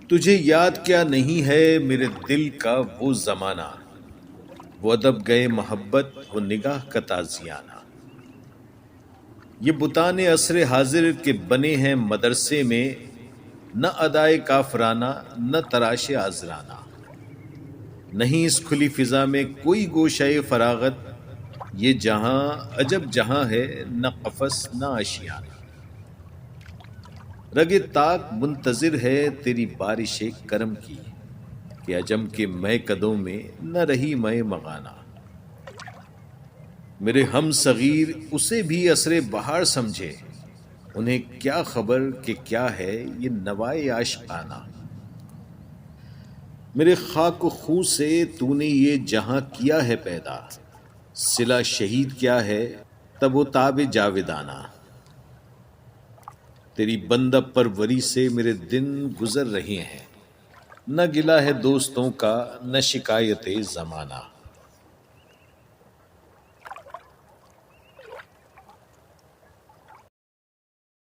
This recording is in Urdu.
تجھے یاد کیا نہیں ہے میرے دل کا وہ زمانہ، وہ ادب گئے محبت، وہ نگاہ کا تازیانہ۔ یہ بتانے عصر حاضر کے بنے ہیں مدرسے میں، نہ ادائے کافرانہ نہ تراش عذرانہ۔ نہیں اس کھلی فضا میں کوئی گوشہ فراغت، یہ جہاں عجب جہاں ہے، نہ قفس نہ آشیانہ۔ رگ طاق منتظر ہے تیری بارش کرم کی، کہ عجم کے مے قدوں میں نہ رہی مے مغانہ۔ میرے ہم صغیر اسے بھی عصر بہار سمجھے، انہیں کیا خبر کہ کیا ہے یہ نوائے عاشقانہ۔ میرے خاک و خوں سے تو نے یہ جہاں کیا ہے پیدا، صلہ شہید کیا ہے تب و تاب جاویدانہ۔ تیری بندہ پروری سے میرے دن گزر رہے ہیں، نہ گلہ ہے دوستوں کا نہ شکایت زمانہ۔